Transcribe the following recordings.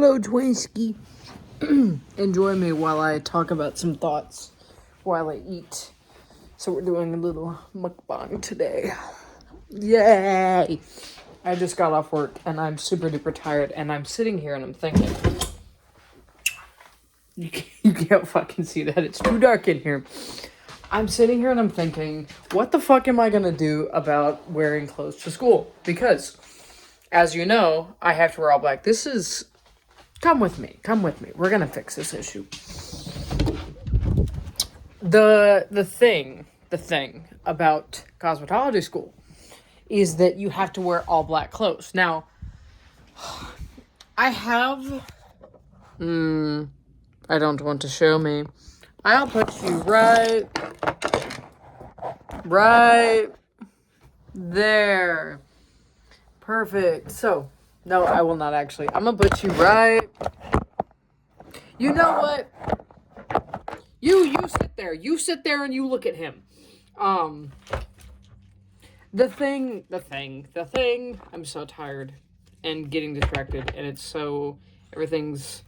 Hello, Twinsky. Enjoy me while I talk about some thoughts while I eat. So we're doing a little mukbang today. Yay! I just got off work and I'm super duper tired and I'm sitting here and I'm thinking. You can't fucking see that. It's too dark in here. I'm sitting here and I'm thinking, what the fuck am I gonna do about wearing clothes to school? Because, as you know, I have to wear all black. Come with me. We're gonna fix this issue. The thing about cosmetology school is that you have to wear all black clothes. Now, I have... I don't want to show me. I'll put you right there. Perfect. So, no, I will not actually. I'm gonna put you right. You know what? You sit there. You sit there and you look at him. The thing. I'm so tired and getting distracted, and it's so everything's,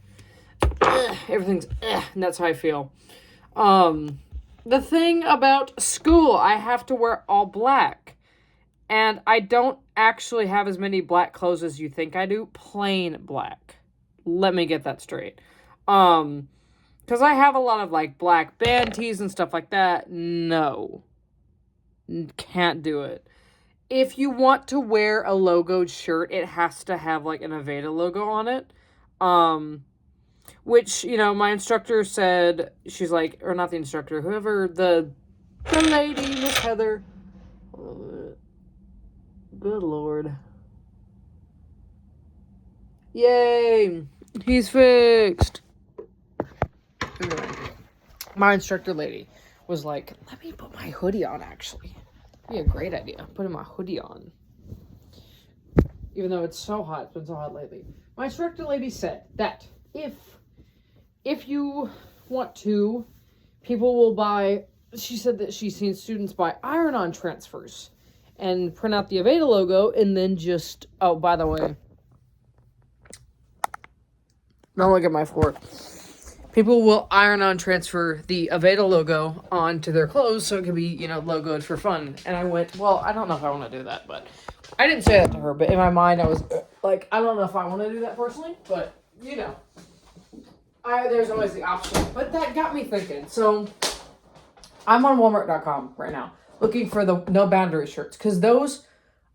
and that's how I feel. The thing about school, I have to wear all black. And I don't actually have as many black clothes as you think I do. Plain black. Let me get that straight. Because I have a lot of, like, black band tees and stuff like that. No. Can't do it. If you want to wear a logoed shirt, it has to have, like, an Aveda logo on it. Which, you know, my instructor said, she's like, or not the instructor, whoever, the lady, Miss Heather. Good Lord. Yay! He's fixed! Anyway, my instructor lady was like, let me put my hoodie on, actually. That'd be a great idea. Putting my hoodie on. Even though it's so hot. It's been so hot lately. My instructor lady said that if you want to, people will buy... She said that she's seen students buy iron-on transfers and print out the Aveda logo, and then just... Oh, by the way. Don't look at my floor. People will iron-on transfer the Aveda logo onto their clothes, so it can be, you know, logoed for fun. And I went, well, I don't know if I want to do that, but... I didn't say that to her, but in my mind, I was like, I don't know if I want to do that personally, but, you know. There's always the option. But that got me thinking. So, I'm on Walmart.com right now, looking for the no boundary shirts, because those,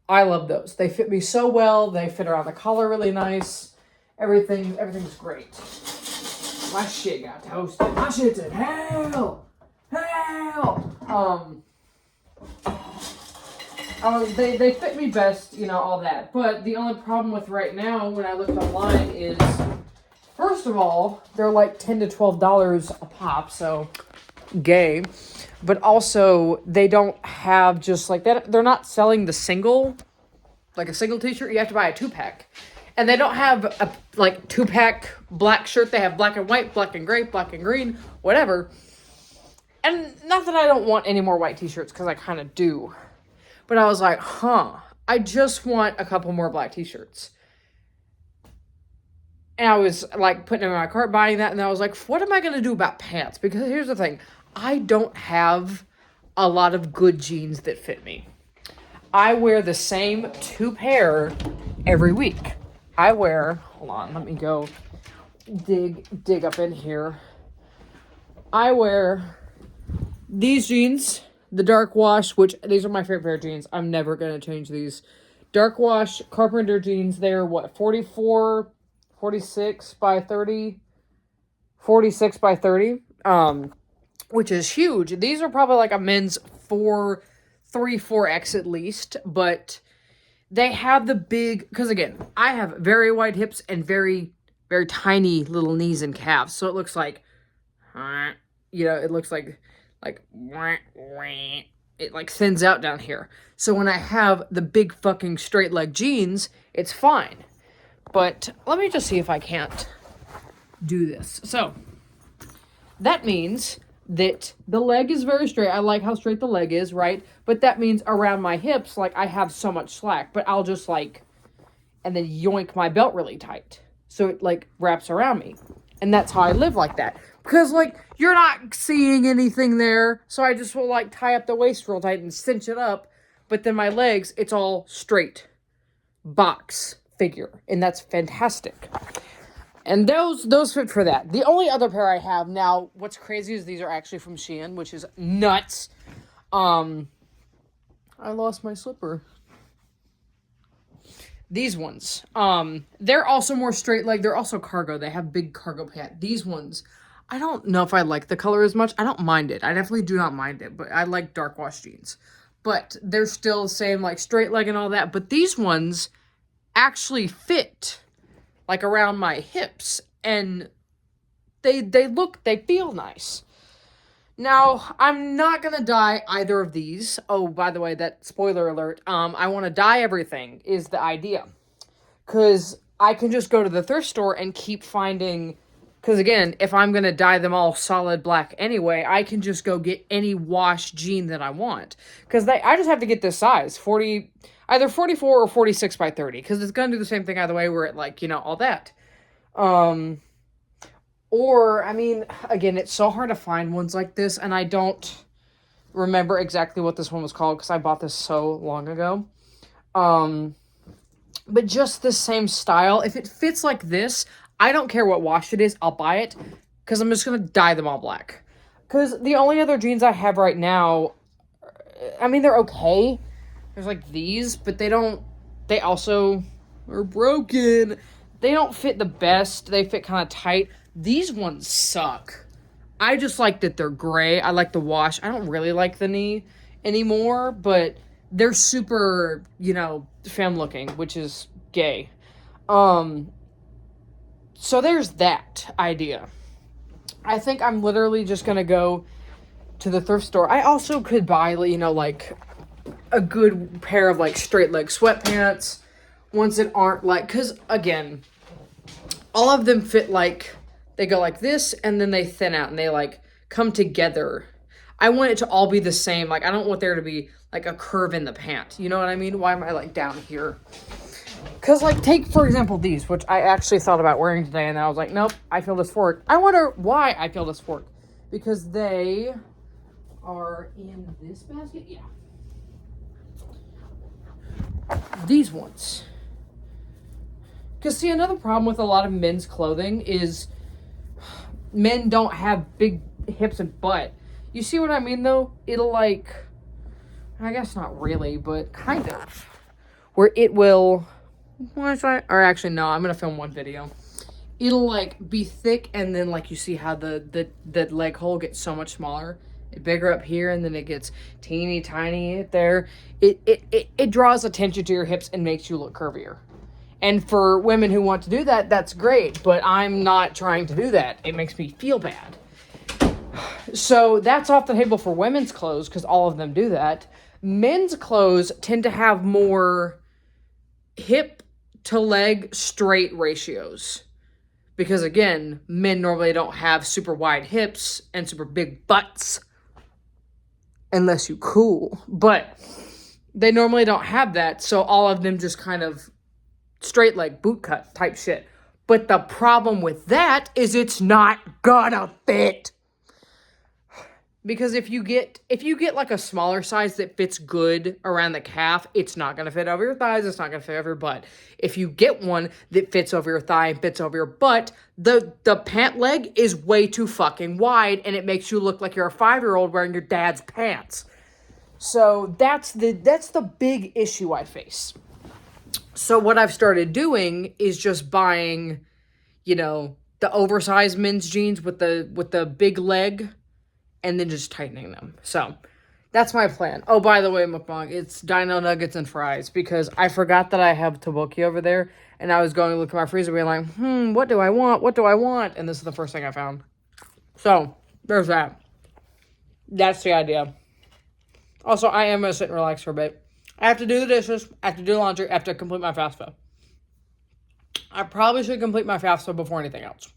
I love those. They fit me so well. They fit around the collar really nice. Everything's great. My shit got toasted. My shit's in hell. They fit me best, you know, all that. But the only problem with right now, when I looked online, is, first of all, they're like $10 to $12 a pop, so gay. But also, they don't have just like that. They're not selling the single, like a single t-shirt. You have to buy a 2-pack. And they don't have a, like, 2-pack black shirt. They have black and white, black and gray, black and green, whatever. And not that I don't want any more white t-shirts, because I kind of do. But I was like, I just want a couple more black t-shirts. And I was, like, putting them in my cart, buying that, and I was like, what am I going to do about pants? Because here's the thing. I don't have a lot of good jeans that fit me. I wear the same 2 pair every week. I wear, hold on, let me go dig up in here. I wear these jeans, the dark wash, which these are my favorite pair of jeans. I'm never going to change these. Dark wash Carpenter jeans. They're what, 46 by 30, which is huge. These are probably like a men's 4X at least, but they have the big, because again, I have very wide hips and very, very tiny little knees and calves, so it looks like, you know, it looks like, it like thins out down here. So when I have the big fucking straight leg jeans, it's fine. But let me just see if I can't do this. So, that means that the leg is very straight. I like how straight the leg is, right? But that means around my hips, like, I have so much slack. But I'll just, like, and then yoink my belt really tight. so it, like, wraps around me. And that's how I live like that. Because, like, you're not seeing anything there, so I just will, like, tie up the waist real tight and cinch it up. But then my legs, it's all straight box figure, and that's fantastic. And those fit for that. The only other pair I have now, what's crazy is these are actually from Shein, which is nuts. I lost my slipper. These ones, they're also more straight leg. They're also cargo. They have big cargo pant. These ones, I don't know if I like the color as much. I don't mind it. I definitely do not mind it, but I like dark wash jeans. But they're still the same, like, straight leg and all that. But these ones actually fit, like, around my hips. And they feel nice. Now, I'm not going to dye either of these. Oh, by the way, that spoiler alert. I want to dye everything is the idea. Because I can just go to the thrift store and keep finding... Because, again, if I'm going to dye them all solid black anyway, I can just go get any wash jean that I want. Because I just have to get this size, either 44 or 46 by 30. Because it's going to do the same thing either way, where it, like, you know, all that. Or, I mean, again, it's so hard to find ones like this, and I don't remember exactly what this one was called, because I bought this so long ago. But just the same style. If it fits like this, I don't care what wash it is, I'll buy it, because I'm just going to dye them all black. Because the only other jeans I have right now, I mean, they're okay. There's, like, these, but they also are broken. They don't fit the best. They fit kind of tight. These ones suck. I just like that they're gray. I like the wash. I don't really like the knee anymore, but they're super, you know, femme looking, which is gay. So there's that idea. I think I'm literally just gonna go to the thrift store. I also could buy, you know, like, a good pair of, like, straight leg sweatpants, ones that aren't, like, because, again, all of them fit, like, they go like this, and then they thin out, and they, like, come together. I want it to all be the same. Like, I don't want there to be, like, a curve in the pant. You know what I mean? Why am I, like, down here? Because, like, take, for example, these, which I actually thought about wearing today, and I was like, nope, I feel dysphoric. I wonder why I feel dysphoric. Because they are in this basket? Yeah. These ones. Because, see, another problem with a lot of men's clothing is men don't have big hips and butt. You see what I mean, though? It'll, like, I guess not really, but kind of. Where it will, or actually, no, I'm going to film one video. It'll, like, be thick, and then, like, you see how the leg hole gets so much smaller. Bigger up here, and then it gets teeny tiny there. It draws attention to your hips and makes you look curvier. And for women who want to do that, that's great. But I'm not trying to do that. It makes me feel bad. So that's off the table for women's clothes, because all of them do that. Men's clothes tend to have more hip to leg straight ratios. Because, again, men normally don't have super wide hips and super big butts. Unless you cool. But they normally don't have that. So all of them just kind of straight leg boot cut type shit. But the problem with that is it's not gonna fit. Because if you get like a smaller size that fits good around the calf, it's not going to fit over your thighs, it's not going to fit over your butt. If you get one that fits over your thigh and fits over your butt, the pant leg is way too fucking wide, and it makes you look like you're a 5-year-old wearing your dad's pants. So that's the big issue I face. So what I've started doing is just buying, you know, the oversized men's jeans with the big leg, and then just tightening them. So that's my plan. Oh, by the way, mukbang, it's dino nuggets and fries, because I forgot that I have tteokbokki over there, and I was going to look at my freezer being like, what do I want? What do I want? And this is the first thing I found. So there's that. That's the idea. Also, I am going to sit and relax for a bit. I have to do the dishes. I have to do laundry. I have to complete my FAFSA. I probably should complete my FAFSA before anything else.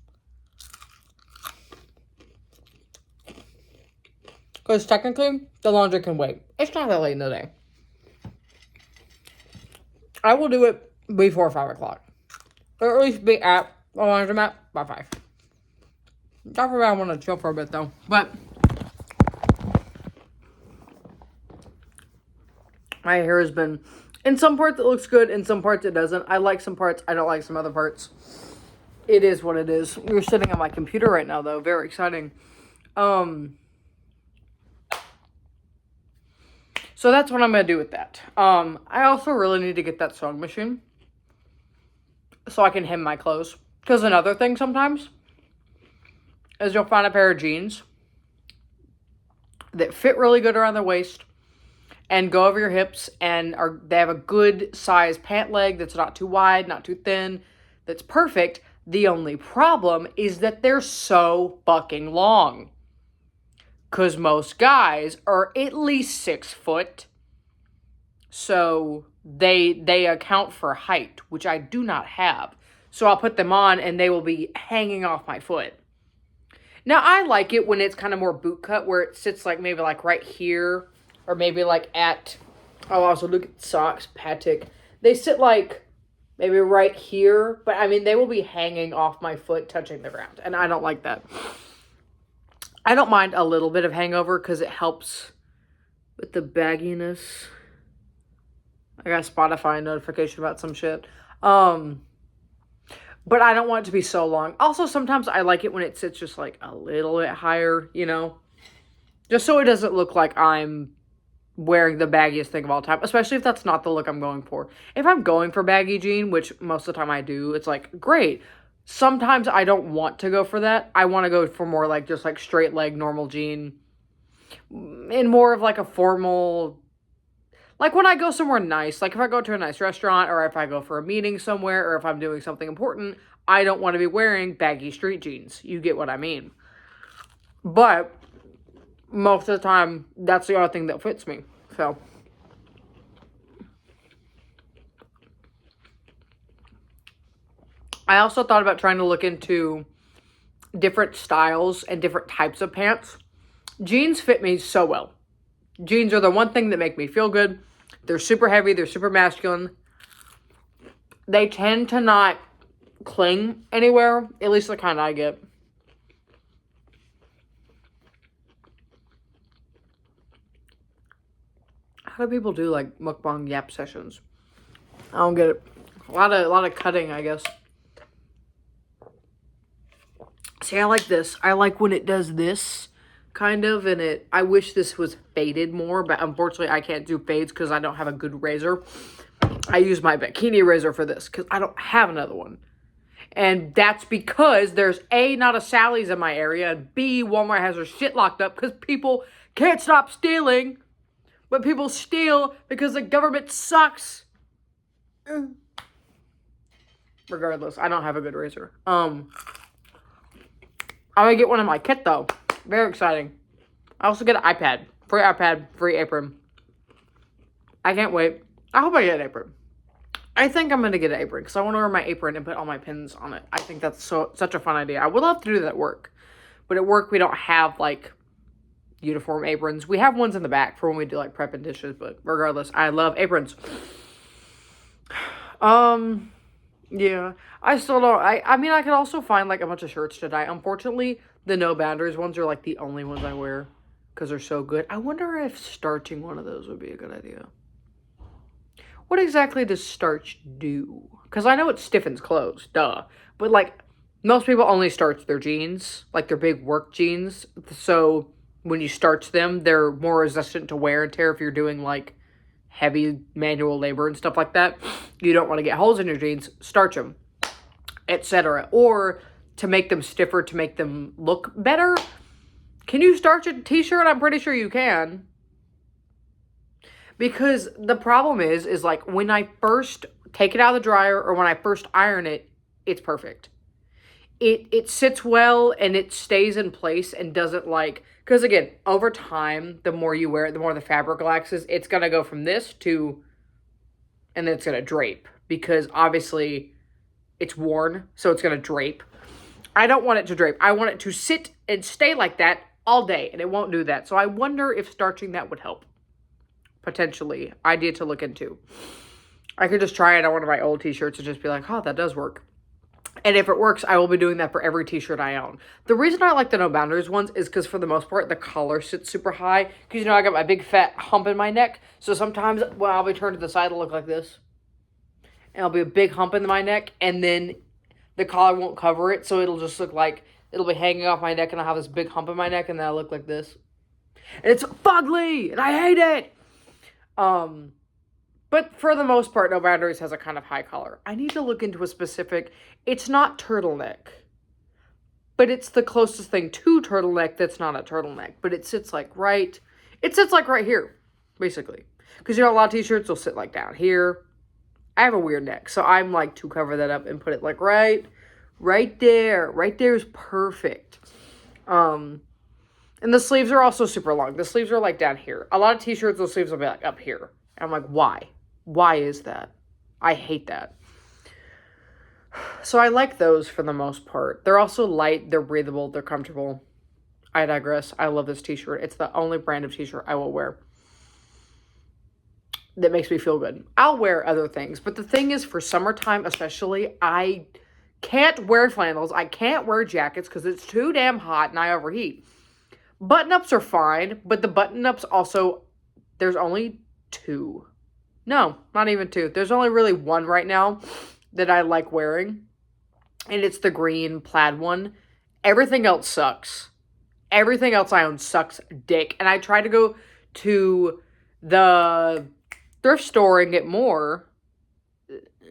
Because technically, the laundry can wait. It's not that late in the day. I will do it before 5 o'clock. Or at least be at Oh, I'm at by 5. Definitely I want to chill for a bit though. But my hair has been, in some parts it looks good, in some parts it doesn't. I like some parts, I don't like some other parts. It is what it is. We're sitting on my computer right now though, very exciting. So that's what I'm going to do with that. I also really need to get that sewing machine so I can hem my clothes. Because another thing sometimes is you'll find a pair of jeans that fit really good around the waist and go over your hips, and they have a good size pant leg that's not too wide, not too thin, that's perfect. The only problem is that they're so fucking long. Because most guys are at least 6 foot. So they account for height, which I do not have. So I'll put them on and they will be hanging off my foot. Now I like it when it's kind of more boot cut, where it sits like maybe like right here, or maybe like at, oh, also look at socks, Patek. They sit like maybe right here, but I mean, they will be hanging off my foot, touching the ground. And I don't like that. I don't mind a little bit of hangover because it helps with the bagginess. I got a Spotify notification about some shit. But I don't want it to be so long. Also, sometimes I like it when it sits just like a little bit higher, you know? Just so it doesn't look like I'm wearing the baggiest thing of all time. Especially if that's not the look I'm going for. If I'm going for baggy jean, which most of the time I do, it's like, great. Sometimes I don't want to go for that. I want to go for more like just like straight leg normal jean. In more of like a formal, like when I go somewhere nice, like if I go to a nice restaurant, or if I go for a meeting somewhere, or if I'm doing something important, I don't want to be wearing baggy street jeans. You get what I mean. But most of the time, that's the only thing that fits me. So I also thought about trying to look into different styles and different types of pants. Jeans fit me so well. Jeans are the one thing that make me feel good. They're super heavy. They're super masculine. They tend to not cling anywhere. At least the kind I get. How do people do like mukbang yap sessions? I don't get it. A lot of cutting, I guess. See, I like this. I like when it does this, kind of, and I wish this was faded more, but unfortunately I can't do fades because I don't have a good razor. I use my bikini razor for this because I don't have another one. And that's because there's A, not a Sally's in my area, and B, Walmart has their shit locked up because people can't stop stealing. But people steal because the government sucks. Regardless, I don't have a good razor. I'm gonna get one in my kit though. Very exciting. I also get an iPad. Free iPad, free apron. I can't wait. I hope I get an apron. I think I'm going to get an apron because I want to wear my apron and put all my pins on it. I think that's such a fun idea. I would love to do that at work. But at work, we don't have, like, uniform aprons. We have ones in the back for when we do, like, prep and dishes. But regardless, I love aprons. Yeah. I still don't... I mean, I could also find, like, a bunch of shirts to dye. Unfortunately, the No Boundaries ones are, like, the only ones I wear because they're so good. I wonder if starching one of those would be a good idea. What exactly does starch do? Because I know it stiffens clothes, duh. But, like, most people only starch their jeans, like their big work jeans. So, when you starch them, they're more resistant to wear and tear if you're doing, like, heavy manual labor and stuff like that. You don't want to get holes in your jeans, starch them, etc. Or, to make them stiffer, to make them look better. Can you starch a t-shirt? I'm pretty sure you can. Because the problem is like when I first take it out of the dryer or when I first iron it, it's perfect. It sits well and it stays in place and doesn't like, because again, over time, the more you wear it, the more the fabric relaxes. It's going to go from this to, and then it's going to drape because obviously it's worn, so it's going to drape. I don't want it to drape. I want it to sit and stay like that all day and it won't do that. So I wonder if starching that would help. Potentially. Idea to look into. I could just try it on one of my old t-shirts and just be like, oh, that does work. And if it works, I will be doing that for every t-shirt I own. The reason I like the No Boundaries ones is because for the most part, the collar sits super high. Because, you know, I got my big fat hump in my neck. So sometimes when I'll be turned to the side, it'll look like this. And it'll be a big hump in my neck. And then the collar won't cover it. So it'll just look like it'll be hanging off my neck. And I'll have this big hump in my neck. And then I'll look like this. And it's fugly. And I hate it. But for the most part, No Boundaries has a kind of high collar. I need to look into a specific... It's not turtleneck. But it's the closest thing to turtleneck that's not a turtleneck. But it sits like right... It sits like right here, basically. Because, you know, a lot of t-shirts will sit like down here. I have a weird neck. So I'm like to cover that up and put it like right there. Right there is perfect. And the sleeves are also super long. The sleeves are like down here. A lot of t-shirts, the sleeves will be like up here. And I'm like, why? Why is that? I hate that. So I like those for the most part. They're also light, they're breathable, they're comfortable. I digress. I love this t-shirt. It's the only brand of t-shirt I will wear that makes me feel good. I'll wear other things, but the thing is, for summertime especially, I can't wear flannels. I can't wear jackets because it's too damn hot and I overheat. Button-ups are fine, but the button-ups also, there's only 2. No, not even 2. There's only really 1 right now that I like wearing. And it's the green plaid one. Everything else sucks. Everything else I own sucks dick. And I try to go to the thrift store and get more.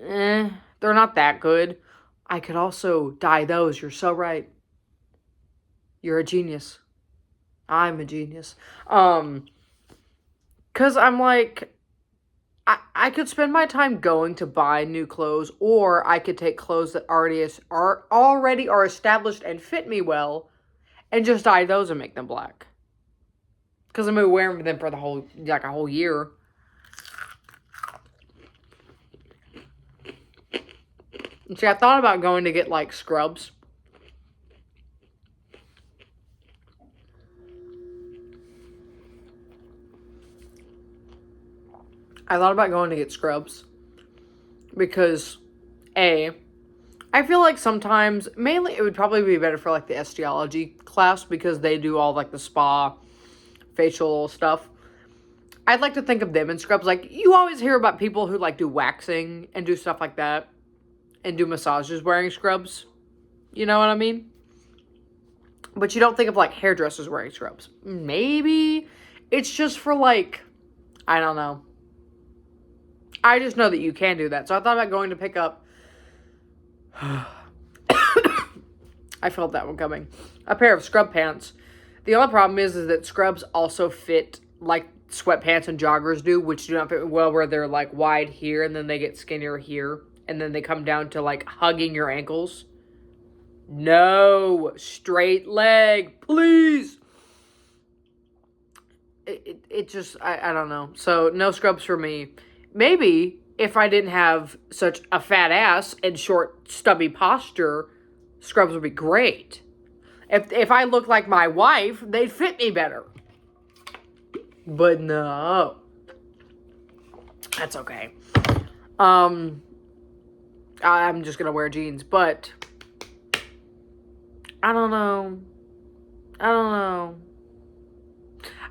They're not that good. I could also dye those. You're so right. You're a genius. I'm a genius. Because I'm like... I could spend my time going to buy new clothes, or I could take clothes that already are established and fit me well, and just dye those and make them black. Because I'm gonna be wearing them for the whole, like a whole year. See, I thought about going to get like scrubs. I thought about going to get scrubs because, I feel like sometimes, mainly it would probably be better for like the osteology class because they do all like the spa, facial stuff. I'd like to think of them in scrubs. Like, you always hear about people who like do waxing and do stuff like that and do massages wearing scrubs. You know what I mean? But you don't think of like hairdressers wearing scrubs. Maybe it's just for like, I don't know. I just know that you can do that. So I thought about going to pick up... I felt that one coming. A pair of scrub pants. The only problem is that scrubs also fit like sweatpants and joggers do, which do not fit well where they're like wide here and then they get skinnier here. And then they come down to like hugging your ankles. No. Straight leg. Please. It just... I don't know. So no scrubs for me. Maybe if I didn't have such a fat ass and short, stubby posture, scrubs would be great. If I looked like my wife, they'd fit me better. But no. That's okay. I'm just gonna wear jeans, but I don't know.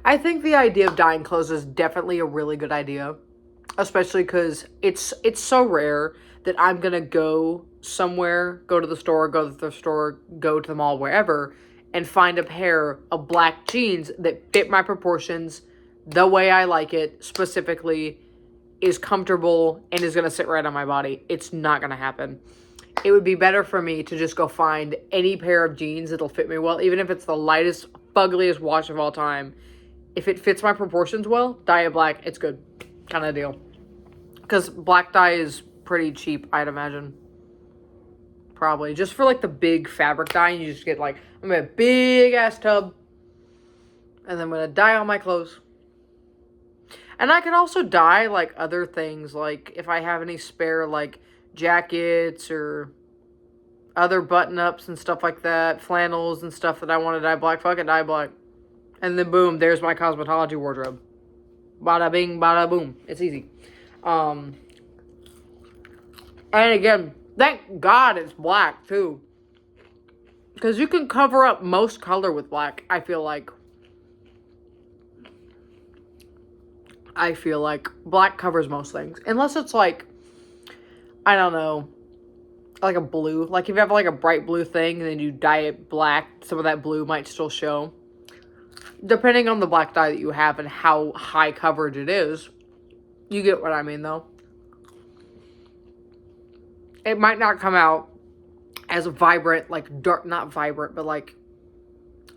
I think the idea of dyeing clothes is definitely a really good idea. Especially because it's so rare that I'm going to go somewhere, go to the store, go to the thrift store, go to the mall, wherever, and find a pair of black jeans that fit my proportions the way I like it, specifically, is comfortable, and is going to sit right on my body. It's not going to happen. It would be better for me to just go find any pair of jeans that'll fit me well, even if it's the lightest, fuggliest wash of all time. If it fits my proportions well, dye it black, it's good. Kind of deal. Because black dye is pretty cheap, I'd imagine. Probably. Just for like the big fabric dye, you just get like, I'm gonna get a big ass tub. And then I'm gonna dye all my clothes. And I can also dye like other things, like if I have any spare like jackets or other button-ups and stuff like that, flannels and stuff that I want to dye black, fuck it, dye black. And then boom, there's my cosmetology wardrobe. Bada bing, bada boom. It's easy. And again, Thank God it's black, too. Because you can cover up most color with black, I feel like. I feel like black covers most things. Unless it's like, I don't know, like a blue. Like if you have like a bright blue thing and then you dye it black, some of that blue might still show. Depending on the black dye that you have and how high coverage it is. You get what I mean, though. It might not come out as vibrant, like dark, not vibrant, but like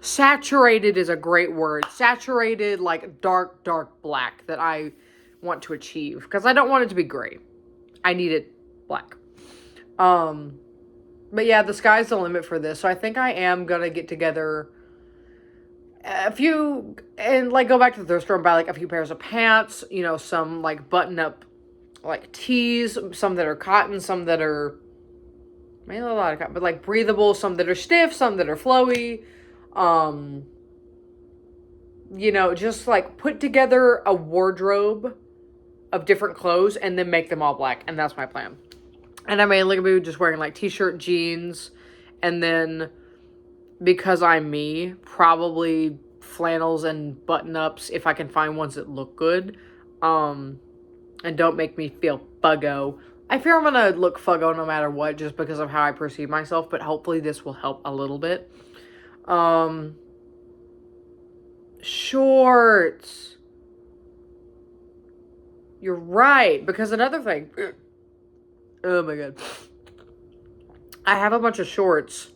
saturated is a great word. Saturated, like dark, dark black that I want to achieve. Because I don't want it to be gray. I need it black. But yeah, the sky's the limit for this. So I think I am going to get together a few, and like go back to the thrift store and buy like a few pairs of pants, you know, some like button up like tees, some that are cotton, some that are mainly a lot of cotton, but like breathable, some that are stiff, some that are flowy. You know, just like put together a wardrobe of different clothes and then make them all black, and that's my plan. And I mainly gonna be just wearing like t-shirt, jeans, and then because I'm me, probably flannels and button-ups if I can find ones that look good. And don't make me feel fuggo. I fear I'm gonna look fuggo no matter what just because of how I perceive myself, but hopefully this will help a little bit. Shorts. You're right, because another thing. Oh my god. I have a bunch of shorts.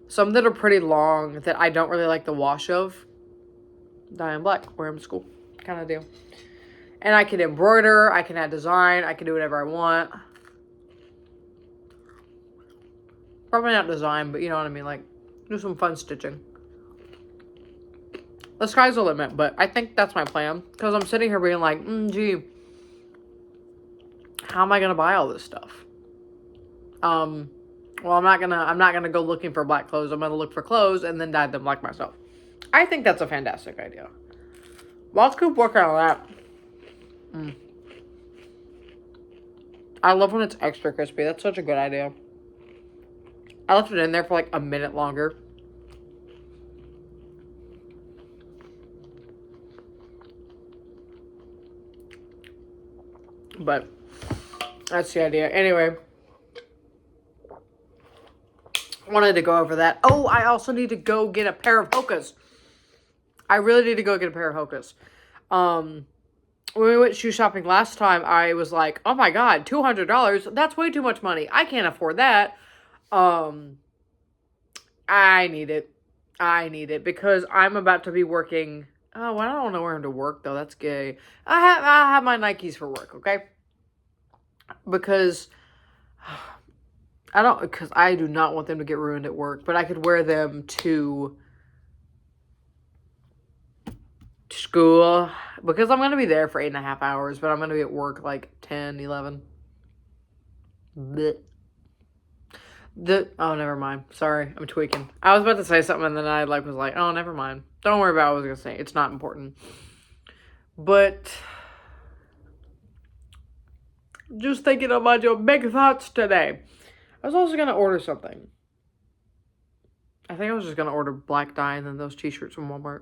Some that are pretty long that I don't really like the wash of. Dye them black. Wear them to school. Kind of deal. And I can embroider. I can add design. I can do whatever I want. Probably not design, but you know what I mean. Like, do some fun stitching. The sky's the limit, but I think that's my plan. Because I'm sitting here being like, gee, how am I going to buy all this stuff? Well, I'm not gonna go looking for black clothes. I'm gonna look for clothes and then dye them black myself. I think that's a fantastic idea. Well, let's keep working on that. I love when it's extra crispy. That's such a good idea. I left it in there for like a minute longer. But that's the idea. Anyway. Wanted to go over that. Oh, I also need to go get a pair of Hokas. I really need to go get a pair of Hokas. When we went shoe shopping last time, I was like, oh my god, $200? That's way too much money. I can't afford that. I need it. I need it because I'm about to be working. Oh, well, I don't know where I'm to work, though. That's gay. I have my Nikes for work, okay? Because because I do not want them to get ruined at work, but I could wear them to school because I'm going to be there for 8.5 hours, but I'm going to be at work like 10, 11. Blech. Oh, never mind. Sorry, I'm tweaking. I was about to say something and then I was like, oh, never mind. Don't worry about what I was going to say. It's not important. But just thinking about your big thoughts today. I was also going to order something. I think I was just going to order black dye and then those t-shirts from Walmart.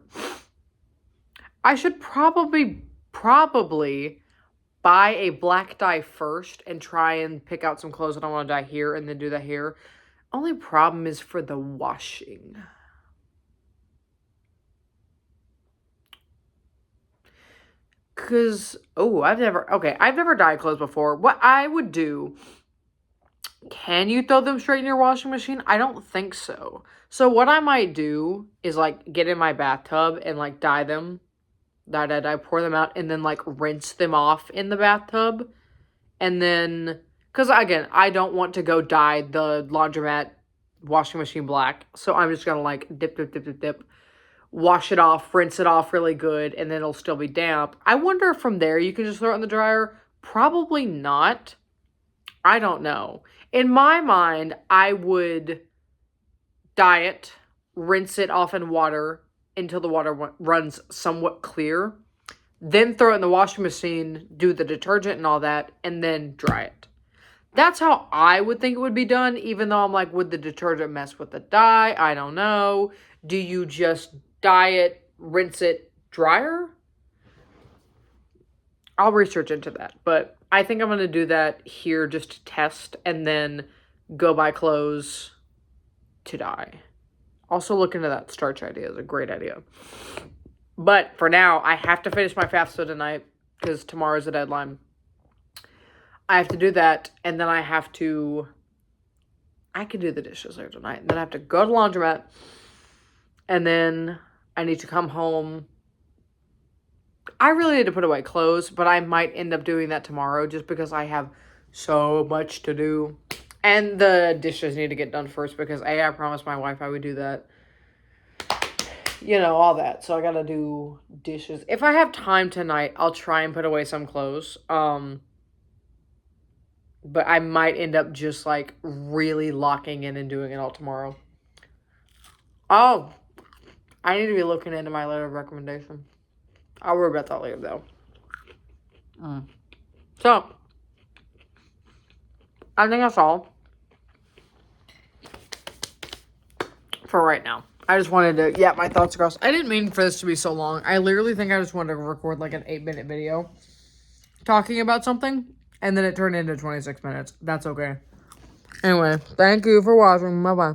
I should probably buy a black dye first and try and pick out some clothes that I want to dye here and then do that here. Only problem is for the washing. Because, I've never dyed clothes before. What I would do... Can you throw them straight in your washing machine? I don't think so. So what I might do is like get in my bathtub and like dye them. Dye, pour them out and then like rinse them off in the bathtub. And then, because again, I don't want to go dye the laundromat washing machine black. So I'm just going to like dip. Wash it off, rinse it off really good, and then it'll still be damp. I wonder if from there you can just throw it in the dryer. Probably not. I don't know. In my mind, I would dye it, rinse it off in water until the water runs somewhat clear, then throw it in the washing machine, do the detergent and all that, and then dry it. That's how I would think it would be done, even though I'm like, would the detergent mess with the dye? I don't know. Do you just dye it, rinse it, dryer? I'll research into that, but I think I'm going to do that here just to test and then go buy clothes to dye. Also look into that starch idea. It's a great idea. But for now, I have to finish my FAFSA tonight because tomorrow's the deadline. I have to do that, and then I can do the dishes later tonight. And then I have to go to the laundromat, and then I need to come home. I really need to put away clothes, but I might end up doing that tomorrow just because I have so much to do. And the dishes need to get done first because I promised my wife I would do that. You know, all that. So I gotta do dishes. If I have time tonight, I'll try and put away some clothes. But I might end up just like really locking in and doing it all tomorrow. Oh, I need to be looking into my letter of recommendation. I'll worry about that later though. So, I think that's all for right now. I just wanted to get my thoughts across. I didn't mean for this to be so long. I literally think I just wanted to record like an 8-minute video talking about something, and then it turned into 26 minutes. That's okay. Anyway, thank you for watching. Bye-bye.